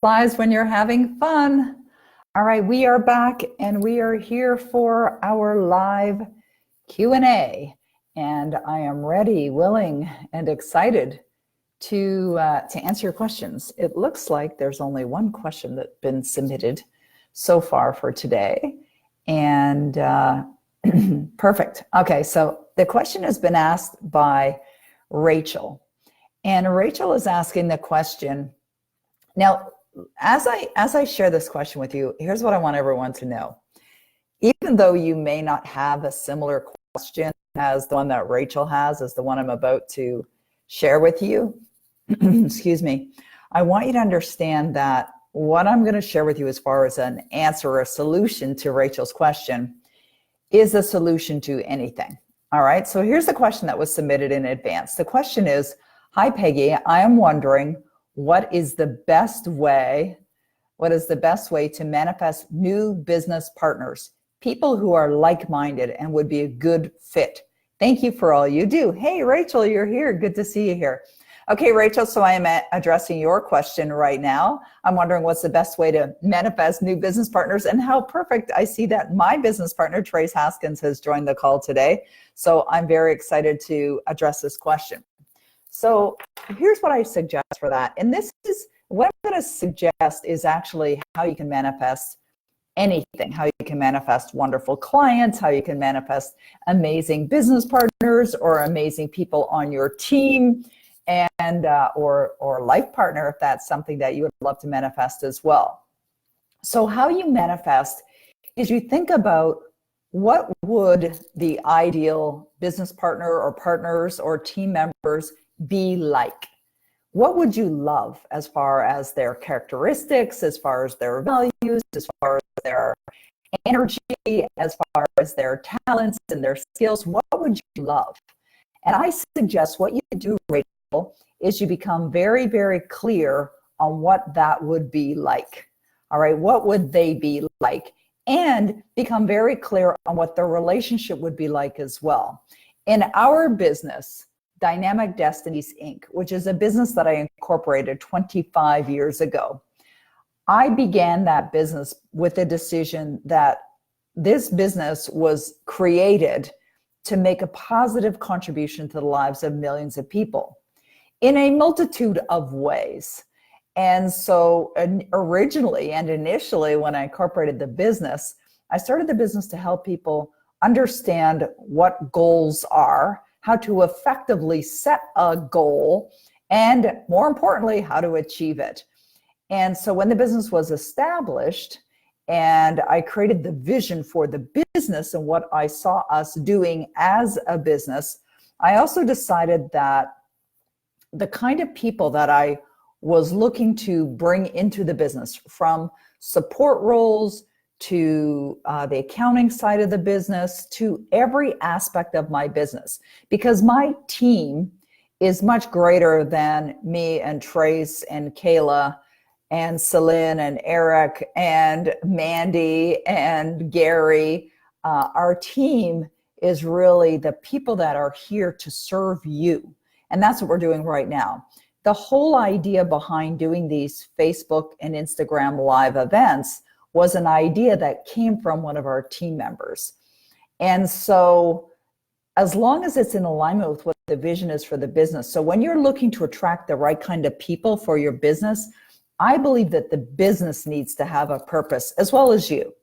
Flies when you're having fun. All right, we are back and we are here for our live Q&A. And I am ready, willing, and excited to answer your questions. It looks like there's only one question that's been submitted so far for today. And perfect. Okay, so the question has been asked by Rachel. And Rachel is asking the question. Now, as I share this question with you, here's what I want everyone to know. Even though you may not have a similar question as the one that Rachel has, as the one I'm about to share with you, excuse me, I want you to understand that what I'm going to share with you as far as an answer or a solution to Rachel's question is a solution to anything. All right, so here's the question that was submitted in advance. The question is, hi Peggy, I am wondering what is the best way to manifest new business partners, people who are like-minded and would be a good fit. Thank you for all you do. Hey, Rachel, you're here. Good to see you here. Okay, Rachel, so I am addressing your question right now. I'm wondering what's the best way to manifest new business partners, and how perfect. I see that my business partner, Trace Haskins, has joined the call today. So I'm very excited to address this question. So here's what I suggest for that. And this is what I'm going to suggest is actually how you can manifest anything, how you can manifest wonderful clients, how you can manifest amazing business partners or amazing people on your team, and or life partner, if that's something that you would love to manifest as well. So how you manifest is you think about what would the ideal business partner or partners or team members be like. What would you love as far as their characteristics, as far as their values, as far as their energy, as far as their talents and their skills? What would you love? And I suggest what you do, Rachel, is you become very, very clear on what that would be like. All right, what would they be like? And become very clear on what their relationship would be like as well. In our business, Dynamic Destinies, Inc., which is a business that I incorporated 25 years ago. I began that business with a decision that this business was created to make a positive contribution to the lives of millions of people in a multitude of ways. And so originally and initially, when I incorporated the business, I started the business to help people understand what goals are, how to effectively set a goal, and more importantly, how to achieve it. And so when the business was established and I created the vision for the business and what I saw us doing as a business, I also decided that the kind of people that I was looking to bring into the business, from support roles to the accounting side of the business, to every aspect of my business, because my team is much greater than me and Trace and Kayla and Celine and Eric and Mandy and Gary. Our team is really the people that are here to serve you. And that's what we're doing right now. The whole idea behind doing these Facebook and Instagram live events was an idea that came from one of our team members. And so as long as it's in alignment with what the vision is for the business, so when you're looking to attract the right kind of people for your business, I believe that the business needs to have a purpose as well as you.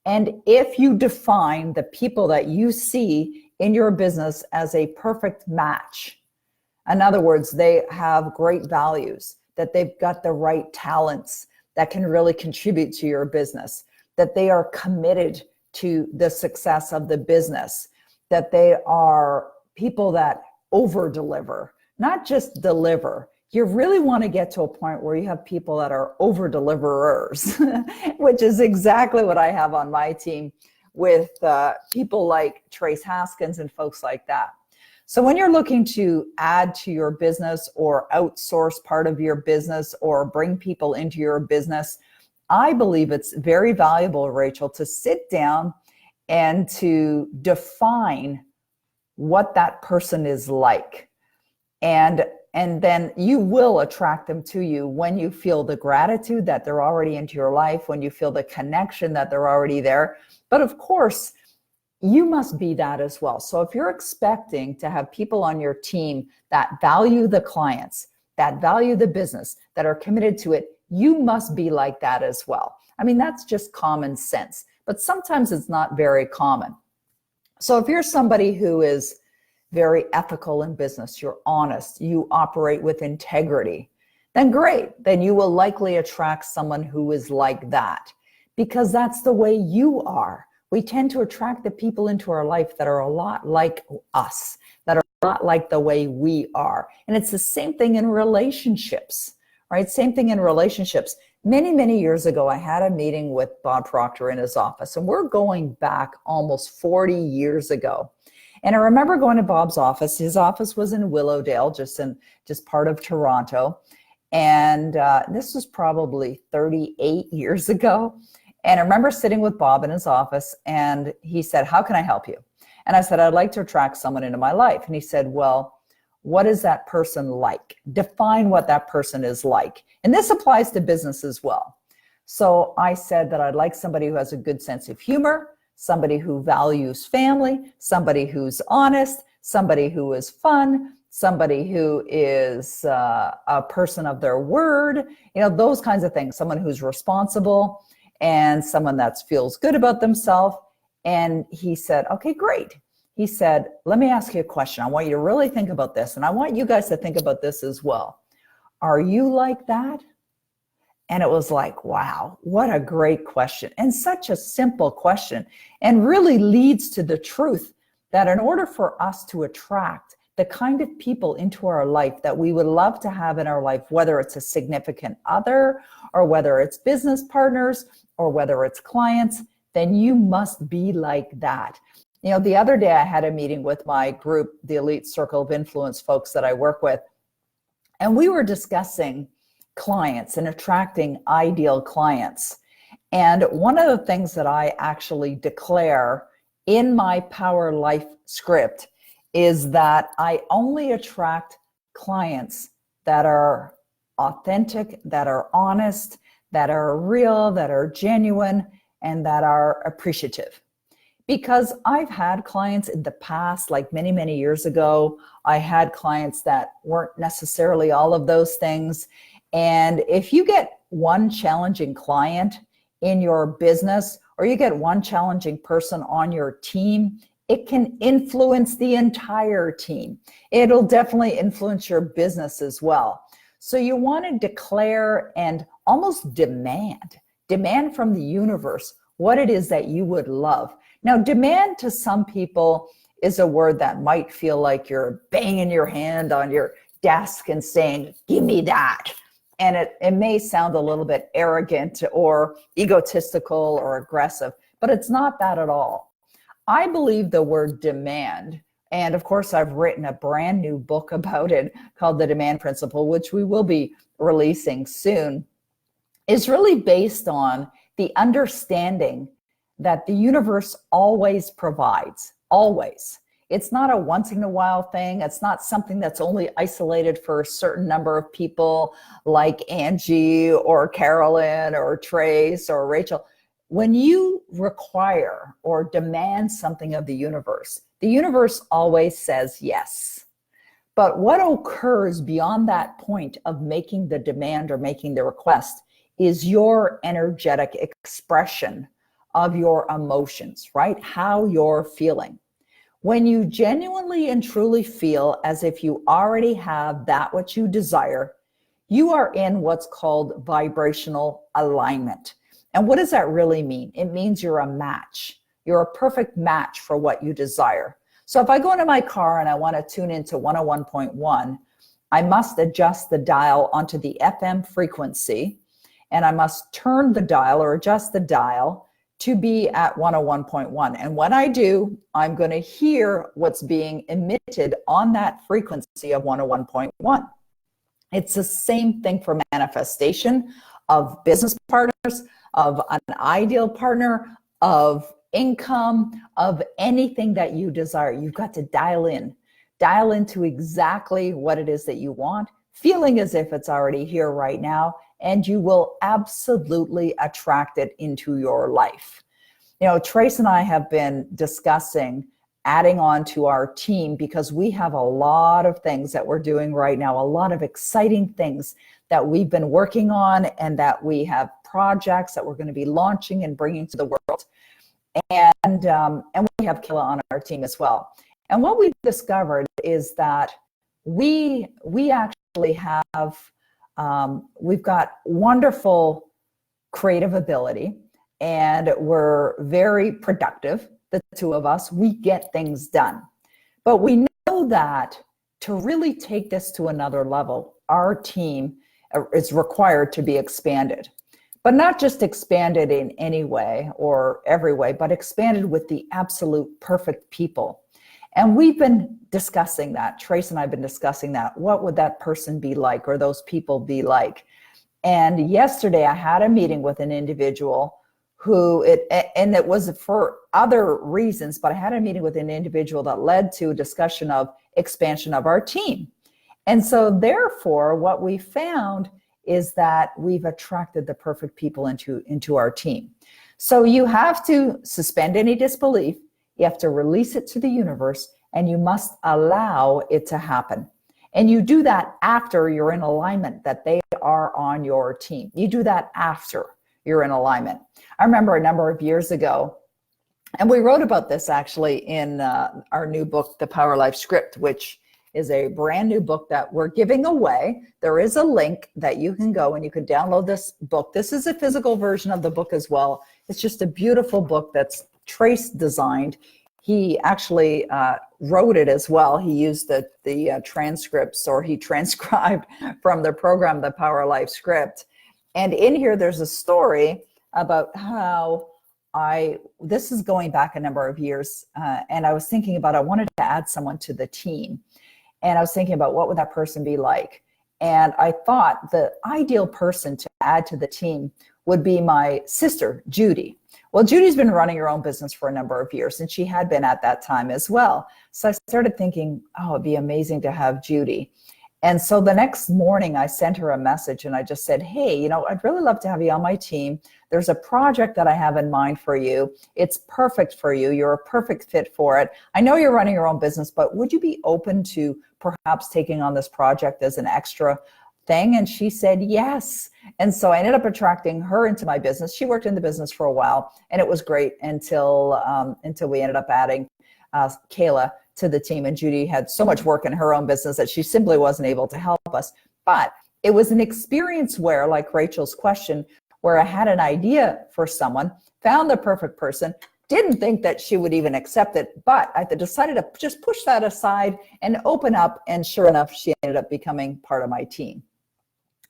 And if you define the people that you see in your business as a perfect match, in other words, they have great values, that they've got the right talents that can really contribute to your business, that they are committed to the success of the business, that they are people that over-deliver, not just deliver. You really want to get to a point where you have people that are over-deliverers, which is exactly what I have on my team with people like Trace Haskins and folks like that. So when you're looking to add to your business or outsource part of your business or bring people into your business, I believe it's very valuable, Rachel, to sit down and to define what that person is like. And And then you will attract them to you when you feel the gratitude that they're already into your life, when you feel the connection that they're already there. But of course, you must be that as well. So if you're expecting to have people on your team that value the clients, that value the business, that are committed to it, you must be like that as well. I mean, that's just common sense, but sometimes it's not very common. So if you're somebody who is very ethical in business, you're honest, you operate with integrity, then great. Then you will likely attract someone who is like that, because that's the way you are. We tend to attract the people into our life that are a lot like us, that are a lot like the way we are. And it's the same thing in relationships, right? Same thing in relationships. Many, many years ago, I had a meeting with Bob Proctor in his office, and we're going back almost 40 years ago. And I remember going to Bob's office. His office was in Willowdale, just part of Toronto. And this was probably 38 years ago. And I remember sitting with Bob in his office, and he said, "How can I help you?" And I said, "I'd like to attract someone into my life." And he said, "Well, what is that person like? Define what that person is like." And this applies to business as well. So I said that I'd like somebody who has a good sense of humor, somebody who values family, somebody who's honest, somebody who is fun, somebody who is a person of their word, those kinds of things, someone who's responsible, and someone that feels good about themselves. And he said, "Okay, great." He said, "Let me ask you a question. I want you to really think about this, and I want you guys to think about this as well. Are you like that?" And it was like, wow, what a great question, and such a simple question, and really leads to the truth that in order for us to attract the kind of people into our life that we would love to have in our life, whether it's a significant other, or whether it's business partners, or whether it's clients, then you must be like that. The other day I had a meeting with my group, the Elite Circle of Influence folks that I work with, and we were discussing clients and attracting ideal clients. And one of the things that I actually declare in my Power Life script is that I only attract clients that are authentic, that are honest, that are real, that are genuine, and that are appreciative. Because I've had clients in the past, like many, many years ago, I had clients that weren't necessarily all of those things. And if you get one challenging client in your business, or you get one challenging person on your team, it can influence the entire team. It'll definitely influence your business as well. So you want to declare and almost demand from the universe what it is that you would love. Now, demand to some people is a word that might feel like you're banging your hand on your desk and saying, "Give me that." And it may sound a little bit arrogant or egotistical or aggressive, but it's not that at all. I believe the word demand, and of course I've written a brand new book about it called The Demand Principle, which we will be releasing soon, is really based on the understanding that the universe always provides, always. It's not a once in a while thing. It's not something that's only isolated for a certain number of people like Angie or Carolyn or Trace or Rachel. When you require or demand something of the universe always says yes. But what occurs beyond that point of making the demand or making the request is your energetic expression of your emotions, right? How you're feeling. When you genuinely and truly feel as if you already have that which you desire, you are in what's called vibrational alignment. And what does that really mean? It means you're a match. You're a perfect match for what you desire. So if I go into my car and I want to tune into 101.1, I must adjust the dial onto the FM frequency, and I must turn the dial or adjust the dial to be at 101.1. And when I do, I'm going to hear what's being emitted on that frequency of 101.1. It's the same thing for manifestation of business partners, of an ideal partner, of income, of anything that you desire. You've got to dial in dial into exactly what it is that you want, feeling as if it's already here right now, and you will absolutely attract it into your life. You know, Trace and I have been discussing adding on to our team because we have a lot of things that we're doing right now, a lot of exciting things that we've been working on, and that we have projects that we're going to be launching and bringing to the world. And we have Kayla on our team as well. And what we've discovered is that we actually have, we've got wonderful creative ability, and we're very productive, the two of us. We get things done. But we know that to really take this to another level, our team is required to be expanded. But not just expanded in any way or every way, but expanded with the absolute perfect people. And we've been discussing that. Trace and I have been discussing that. What would that person be like, or those people be like? And yesterday I had a meeting with an individual who, it was for other reasons, but I had a meeting with an individual that led to a discussion of expansion of our team. And so therefore, what we found is that we've attracted the perfect people into our team. So you have to suspend any disbelief, you have to release it to the universe, and you must allow it to happen. And you do that after you're in alignment that they are on your team. You do that after you're in alignment. I remember a number of years ago, and we wrote about this actually in our new book, The Power Life Script, which is a brand new book that we're giving away. There is a link that you can go and you can download this book. This is a physical version of the book as well. It's just a beautiful book that's Trace designed. He actually wrote it as well. He used the transcripts, or he transcribed from the program, The Power Life Script. And in here, there's a story about how this is going back a number of years, and I was thinking about, I wanted to add someone to the team. And I was thinking about what would that person be like? And I thought the ideal person to add to the team would be my sister, Judy. Well, Judy's been running her own business for a number of years, and she had been at that time as well. So I started thinking, oh, it'd be amazing to have Judy. And so the next morning I sent her a message and I just said, hey, you know, I'd really love to have you on my team. There's a project that I have in mind for you. It's perfect for you. You're a perfect fit for it. I know you're running your own business, but would you be open to perhaps taking on this project as an extra thing? And she said yes. And so I ended up attracting her into my business. She worked in the business for a while, and it was great until we ended up adding Kayla to the team. And Judy had so much work in her own business that she simply wasn't able to help us. But it was an experience where, like Rachel's question, where I had an idea for someone, found the perfect person, didn't think that she would even accept it, but I decided to just push that aside and open up, and sure enough, she ended up becoming part of my team.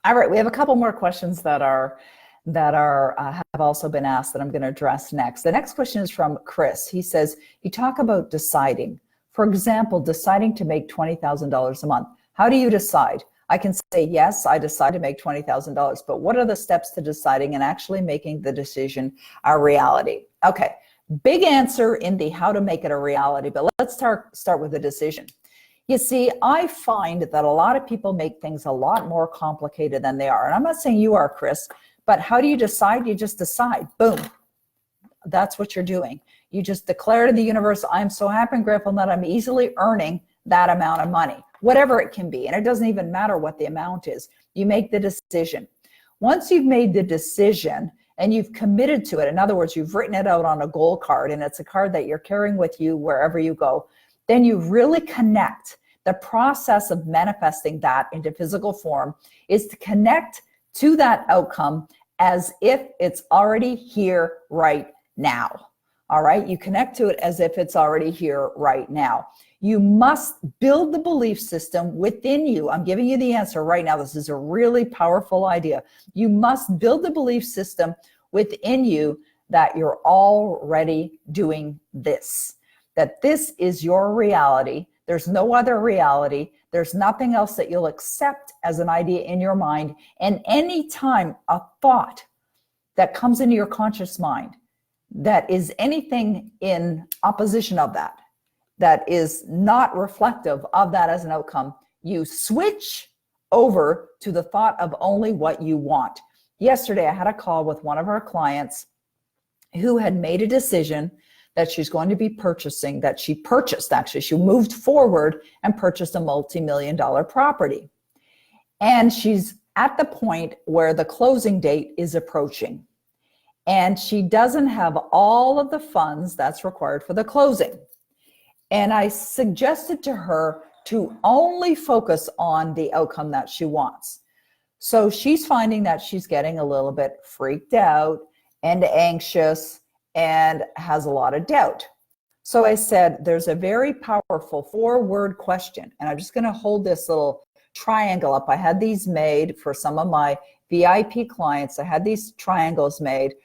All right, we have a couple more questions that have also been asked that I'm going to address next. The next question is from Chris. He says, you talk about deciding. For example, deciding to make $20,000 a month. How do you decide? I can say, yes, I decide to make $20,000, but what are the steps to deciding and actually making the decision a reality? Okay, big answer in the how to make it a reality, but let's start with the decision. You see, I find that a lot of people make things a lot more complicated than they are. And I'm not saying you are, Chris, but how do you decide? You just decide. Boom. That's what you're doing. You just declare to the universe, I'm so happy and grateful that I'm easily earning that amount of money, whatever it can be. And it doesn't even matter what the amount is. You make the decision. Once you've made the decision and you've committed to it, in other words, you've written it out on a goal card, and it's a card that you're carrying with you wherever you go, then you really connect. The process of manifesting that into physical form is to connect to that outcome as if it's already here right now. All right, you connect to it as if it's already here right now. You must build the belief system within you. I'm giving you the answer right now. This is a really powerful idea. You must build the belief system within you that you're already doing this, that this is your reality. There's no other reality. There's nothing else that you'll accept as an idea in your mind. And any time a thought that comes into your conscious mind that is anything in opposition of that, that is not reflective of that as an outcome, you switch over to the thought of only what you want. Yesterday, I had a call with one of our clients who had made a decision that she's going to be purchasing, that she purchased actually. She moved forward and purchased a multi-million-dollar property. And she's at the point where the closing date is approaching. And she doesn't have all of the funds that's required for the closing. And I suggested to her to only focus on the outcome that she wants. So she's finding that she's getting a little bit freaked out and anxious and has a lot of doubt. So I said, there's a very powerful 4-word question. And I'm just going to hold this little triangle up. I had these made for some of my VIP clients. I had these triangles made,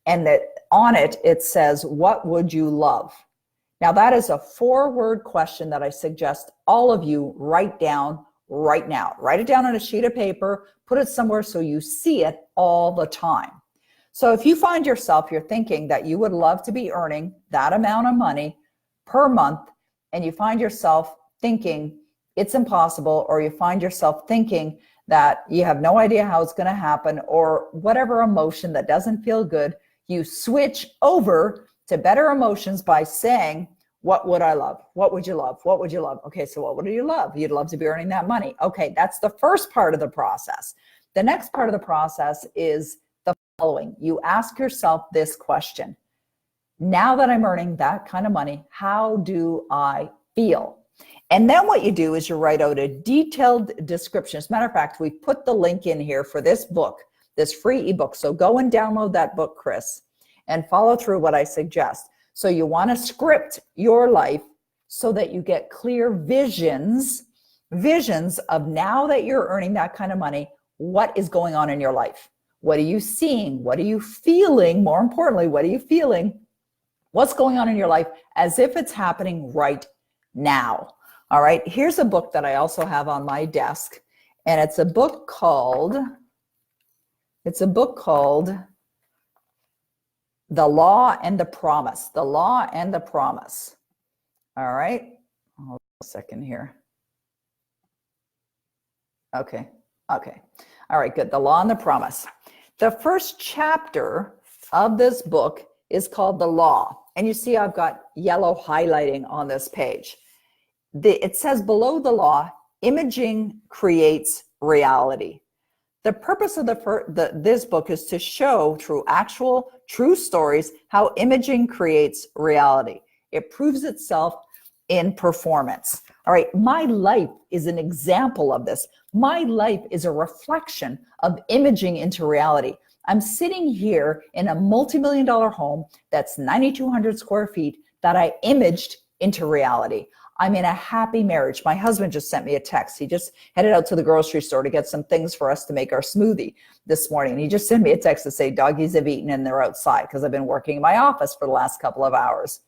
and that on it, it says, what would you love? Now that is a 4-word question that I suggest all of you write down right now. Write it down on a sheet of paper, put it somewhere so you see it all the time. So if you find yourself, you're thinking that you would love to be earning that amount of money per month, and you find yourself thinking it's impossible, or you find yourself thinking that you have no idea how it's going to happen, or whatever emotion that doesn't feel good, you switch over to better emotions by saying, what would I love? What would you love? What would you love? Okay, so what would you love? You'd love to be earning that money. Okay, that's the first part of the process. The next part of the process is the following. You ask yourself this question. Now that I'm earning that kind of money, how do I feel? And then what you do is you write out a detailed description. As a matter of fact, we put the link in here for this book, this free ebook. So go and download that book, Chris, and follow through what I suggest. So you want to script your life so that you get clear visions of now that you're earning that kind of money, what is going on in your life? What are you seeing? What are you feeling? More importantly, what are you feeling? What's going on in your life as if it's happening right now? All right, here's a book that I also have on my desk, and it's a book called The Law and the Promise. The Law and the Promise. All right, hold on a second here. Okay. All right, good. The Law and the Promise. The first chapter of this book is called The Law. And you see I've got yellow highlighting on this page. It says below the law, imaging creates reality. The purpose of this book is to show through actual true stories how imaging creates reality. It proves itself in performance. All right, my life is an example of this. My life is a reflection of imaging into reality. I'm sitting here in a multi-million-dollar home that's 9,200 square feet that I imaged into reality. I'm in a happy marriage. My husband just sent me a text. He just headed out to the grocery store to get some things for us to make our smoothie this morning. He just sent me a text to say doggies have eaten and they're outside because I've been working in my office for the last couple of hours.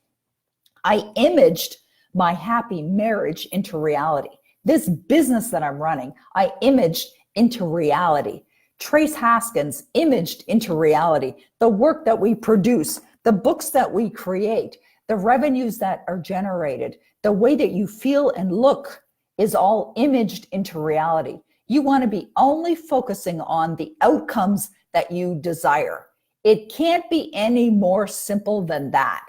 I imaged my happy marriage into reality. This business that I'm running, I imaged into reality. Trace Haskins imaged into reality. The work that we produce, the books that we create, the revenues that are generated, the way that you feel and look is all imaged into reality. You want to be only focusing on the outcomes that you desire. It can't be any more simple than that.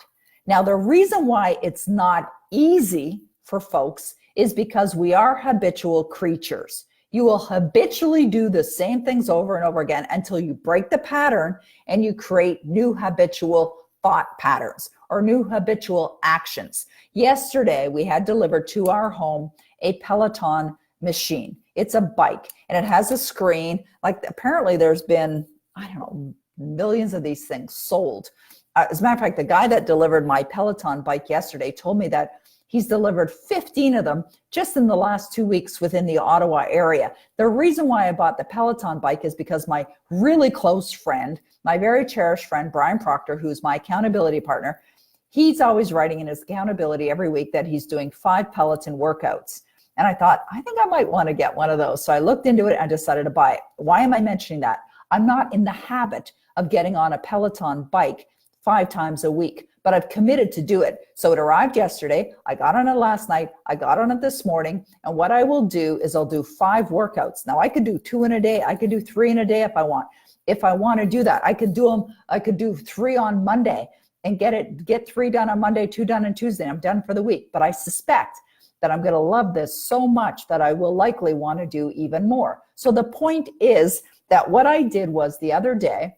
Now, the reason why it's not easy for folks is because we are habitual creatures. You will habitually do the same things over and over again until you break the pattern and you create new habitual thought patterns or new habitual actions. Yesterday, we had delivered to our home a Peloton machine. It's a bike and it has a screen. Like apparently there's been, I don't know, millions of these things sold. As a matter of fact, the guy that delivered my Peloton bike yesterday told me that he's delivered 15 of them just in the last 2 weeks within the Ottawa area. The reason why I bought the Peloton bike is because my really close friend, my very cherished friend, Brian Proctor, who's my accountability partner, he's always writing in his accountability every week that he's doing 5 Peloton workouts. And I thought, I think I might want to get one of those. So I looked into it and decided to buy it. Why am I mentioning that? I'm not in the habit of getting on a Peloton bike 5 times a week, but I've committed to do it. So it arrived yesterday. I got on it last night. I got on it this morning. And what I will do is I'll do 5 workouts. Now I could do 2 in a day. I could do 3 in a day if I want. If I want to do that, I could do them. I could do 3 on Monday and get 3 done on Monday, 2 done on Tuesday. I'm done for the week. But I suspect that I'm going to love this so much that I will likely want to do even more. So the point is that what I did was the other day,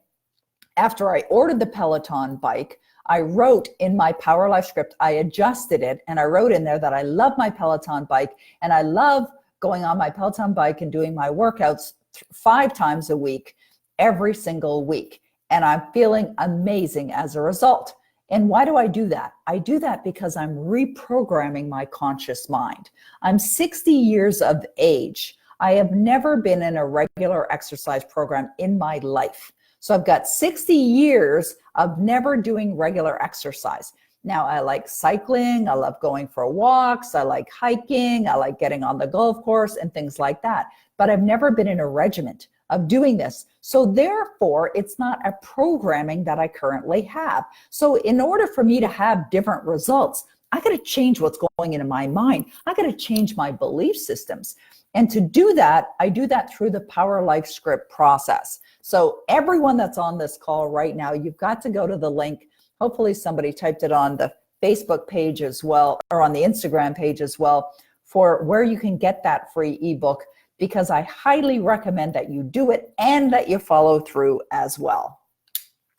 after I ordered the Peloton bike, I wrote in my Power Life script, I adjusted it, and I wrote in there that I love my Peloton bike, and I love going on my Peloton bike and doing my workouts 5 times a week, every single week. And I'm feeling amazing as a result. And why do I do that? I do that because I'm reprogramming my conscious mind. I'm 60 years of age. I have never been in a regular exercise program in my life. So I've got 60 years of never doing regular exercise. Now I like cycling, I love going for walks, I like hiking, I like getting on the golf course and things like that. But I've never been in a regiment of doing this. So therefore, it's not a programming that I currently have. So in order for me to have different results, I got to change what's going into my mind. I got to change my belief systems. And to do that, I do that through the Power Life script process. So everyone that's on this call right now, you've got to go to the link. Hopefully somebody typed it on the Facebook page as well, or on the Instagram page as well, for where you can get that free ebook, because I highly recommend that you do it and that you follow through as well.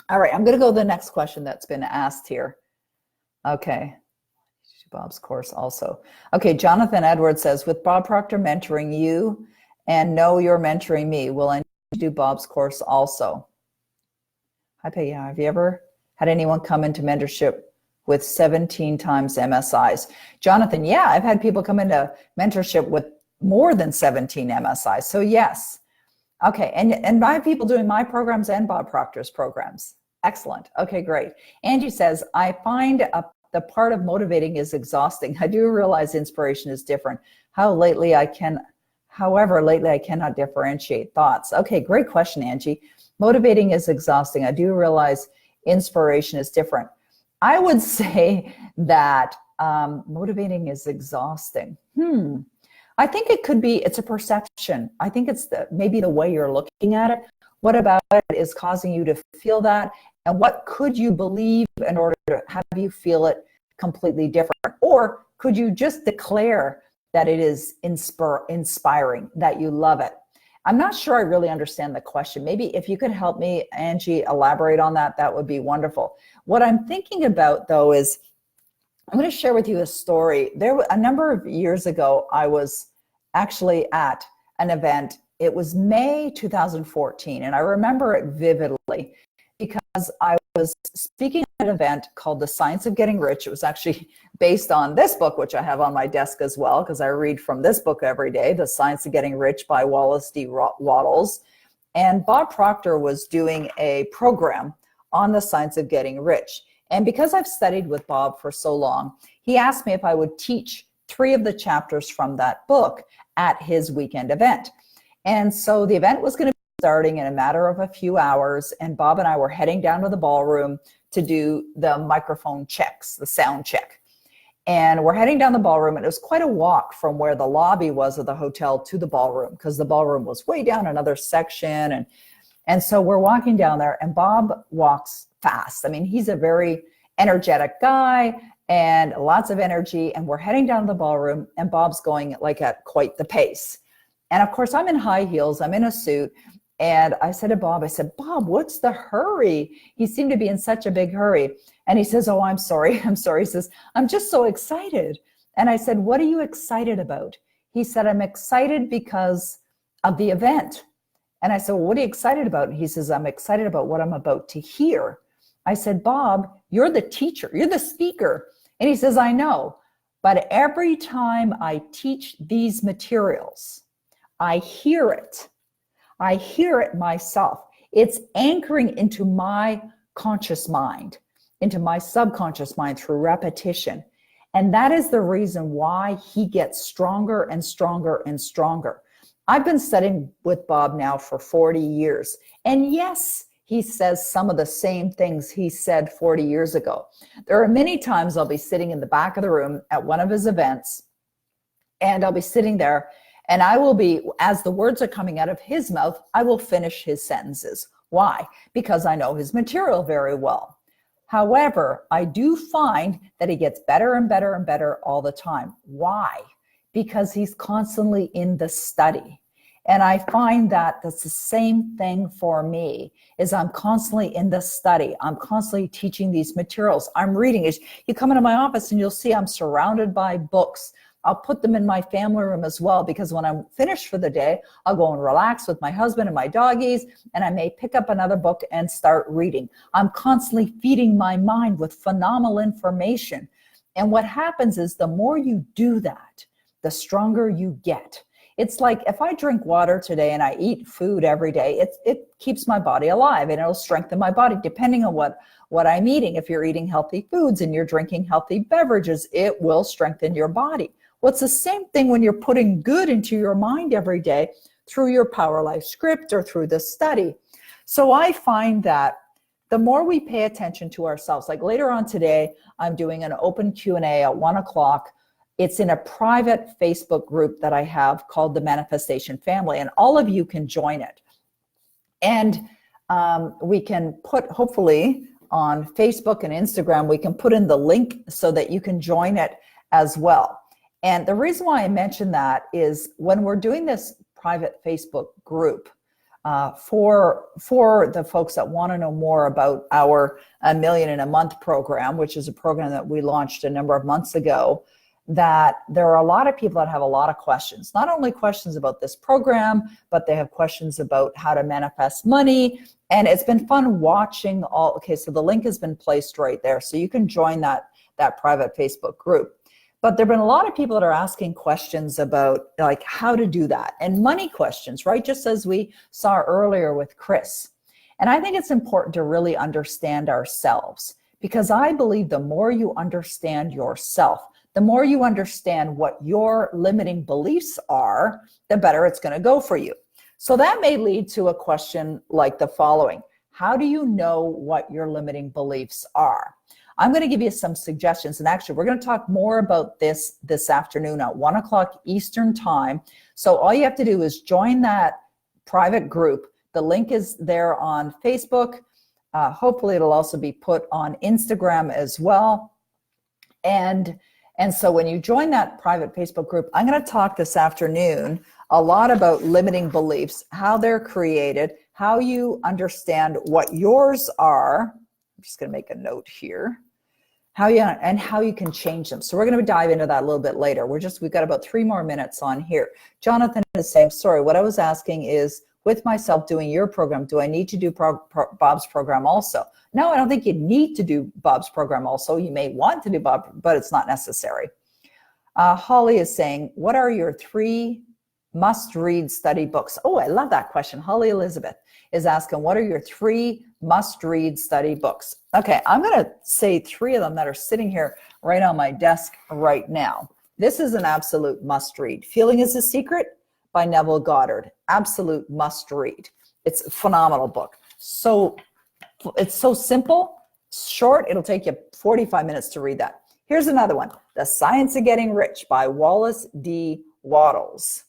All right, I'm going to go to the next question that's been asked here. Okay. Bob's course also. Okay, Jonathan Edwards says, with Bob Proctor mentoring you and know you're mentoring me, will I need to do Bob's course also? Hi, Peggy. Have you ever had anyone come into mentorship with 17 times MSIs? Jonathan, yeah, I've had people come into mentorship with more than 17 MSIs. So yes. Okay, and I have people doing my programs and Bob Proctor's programs. Excellent. Okay, great. Angie says, I find the part of motivating is exhausting. I do realize inspiration is different. However, lately I cannot differentiate thoughts. Okay, great question, Angie. Motivating is exhausting. I do realize inspiration is different. I would say that motivating is exhausting. I think it could be, it's a perception. I think it's maybe the way you're looking at it. What about it is causing you to feel that? And what could you believe in order to have you feel it completely different? Or could you just declare that it is inspiring, that you love it? I'm not sure I really understand the question. Maybe if you could help me, Angie, elaborate on that, that would be wonderful. What I'm thinking about, though, is I'm going to share with you a story. A number of years ago, I was actually at an event. It was May 2014, and I remember it vividly because I was speaking at an event called The Science of Getting Rich. It was actually based on this book, which I have on my desk as well, because I read from this book every day, The Science of Getting Rich by Wallace D. Wattles. And Bob Proctor was doing a program on the science of getting rich. And because I've studied with Bob for so long, he asked me if I would teach 3 of the chapters from that book at his weekend event. And so the event was going to be starting in a matter of a few hours, and Bob and I were heading down to the ballroom to do the microphone checks, the sound check. And we're heading down the ballroom, and it was quite a walk from where the lobby was of the hotel to the ballroom, because the ballroom was way down another section. And so we're walking down there, and Bob walks fast. I mean, he's a very energetic guy and lots of energy, and we're heading down to the ballroom, and Bob's going like at quite the pace. And of course, I'm in high heels, I'm in a suit, and I said to Bob, Bob, what's the hurry? He seemed to be in such a big hurry. And he says, oh, I'm sorry. He says, I'm just so excited. And I said, what are you excited about? He said, I'm excited because of the event. And I said, well, what are you excited about? And he says, I'm excited about what I'm about to hear. I said, Bob, you're the teacher, you're the speaker. And he says, I know, but every time I teach these materials, I hear it. I hear it myself. It's anchoring into my conscious mind, into my subconscious mind through repetition. And that is the reason why he gets stronger and stronger and stronger. I've been studying with Bob now for 40 years. And yes, he says some of the same things he said 40 years ago. There are many times I'll be sitting in the back of the room at one of his events, and I'll be sitting there, and I will be, as the words are coming out of his mouth, I will finish his sentences. Why? Because I know his material very well. However, I do find that he gets better and better and better all the time. Why? Because he's constantly in the study. And I find that that's the same thing for me, is I'm constantly in the study. I'm constantly teaching these materials. I'm reading. You come into my office and you'll see I'm surrounded by books. I'll put them in my family room as well, because when I'm finished for the day, I'll go and relax with my husband and my doggies, and I may pick up another book and start reading. I'm constantly feeding my mind with phenomenal information. And what happens is the more you do that, the stronger you get. It's like if I drink water today and I eat food every day, it keeps my body alive, and it'll strengthen my body depending on what I'm eating. If you're eating healthy foods and you're drinking healthy beverages, it will strengthen your body. Well, it's the same thing when you're putting good into your mind every day through your Power Life script or through the study. So I find that the more we pay attention to ourselves, like later on today, I'm doing an open Q&A at 1 o'clock. It's in a private Facebook group that I have called the Manifestation Family, and all of you can join it. And we can put, hopefully on Facebook and Instagram, we can put in the link so that you can join it as well. And the reason why I mention that is when we're doing this private Facebook group, for the folks that want to know more about our $1 Million in a Month program, which is a program that we launched a number of months ago, that there are a lot of people that have a lot of questions, not only questions about this program, but they have questions about how to manifest money. And it's been fun watching all, okay, so the link has been placed right there. So you can join that private Facebook group. But there've been a lot of people that are asking questions about like how to do that, and money questions, right? Just as we saw earlier with Chris. And I think it's important to really understand ourselves, because I believe the more you understand yourself, the more you understand what your limiting beliefs are, the better it's going to go for you. So that may lead to a question like the following: how do you know what your limiting beliefs are? I'm going to give you some suggestions, and actually we're going to talk more about this afternoon at 1 o'clock Eastern time. So all you have to do is join that private group. The link is there on Facebook. Hopefully it'll also be put on Instagram as well. And so when you join that private Facebook group, I'm going to talk this afternoon a lot about limiting beliefs, how they're created, how you understand what yours are. I'm just going to make a note here. How you can change them. So we're going to dive into that a little bit later. We've got about 3 more minutes on here. Jonathan is saying, sorry, what I was asking is, with myself doing your program, do I need to do Bob's program also? No, I don't think you need to do Bob's program also. You may want to do Bob, but it's not necessary. Holly is saying, what are your 3 must-read study books? Oh, I love that question. Holly Elizabeth is asking, what are your 3 must-read study books? Okay, I'm going to say 3 of them that are sitting here right on my desk right now. This is an absolute must-read. Feeling is a Secret by Neville Goddard. Absolute must-read. It's a phenomenal book. So it's so simple, short. It'll take you 45 minutes to read that. Here's another one, The Science of Getting Rich by Wallace D. Wattles.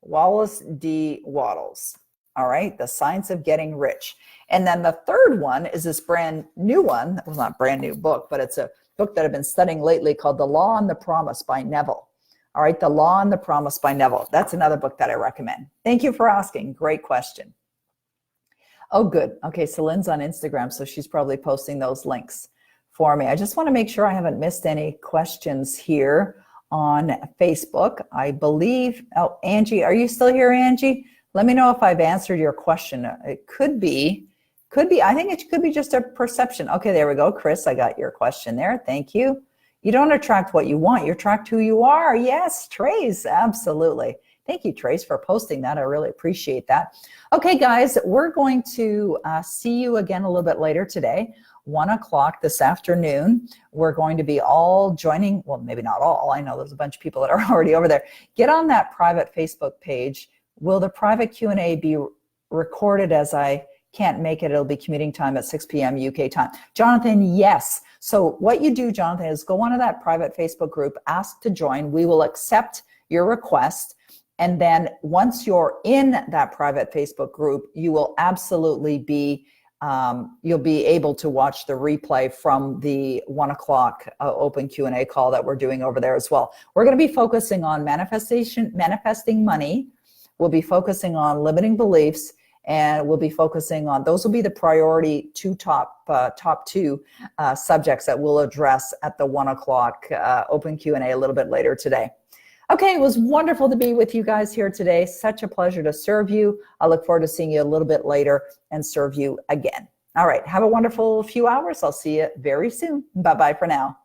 Wallace D. Wattles. All right, The Science of Getting Rich. And then the third one is this brand new one. Well, not brand new book, but it's a book that I've been studying lately called The Law and the Promise by Neville. All right, The Law and the Promise by Neville. That's another book that I recommend. Thank you for asking. Great question. Oh, good. Okay, so Lynn's on Instagram, so she's probably posting those links for me. I just want to make sure I haven't missed any questions here on Facebook. I believe, oh, Angie, are you still here, Angie? Let me know if I've answered your question. It could be, I think it could be just a perception. Okay, there we go. Chris, I got your question there. Thank you. You don't attract what you want, you attract who you are. Yes, Trace, absolutely. Thank you, Trace, for posting that. I really appreciate that. Okay, guys, we're going to see you again a little bit later today, 1 o'clock this afternoon. We're going to be all joining, well, maybe not all. I know there's a bunch of people that are already over there. Get on that private Facebook page. Will the private Q&A be recorded as I can't make it, it'll be commuting time at 6 p.m. UK time. Jonathan, yes. So what you do, Jonathan, is go onto that private Facebook group, ask to join. We will accept your request. And then once you're in that private Facebook group, you will absolutely be, you'll be able to watch the replay from the 1 o'clock open Q&A call that we're doing over there as well. We're going to be focusing on manifesting money. We'll be focusing on limiting beliefs, and we'll be focusing on, those will be the priority top two subjects that we'll address at the 1 o'clock open Q&A a little bit later today. Okay, it was wonderful to be with you guys here today. Such a pleasure to serve you. I look forward to seeing you a little bit later and serve you again. All right, have a wonderful few hours. I'll see you very soon. Bye-bye for now.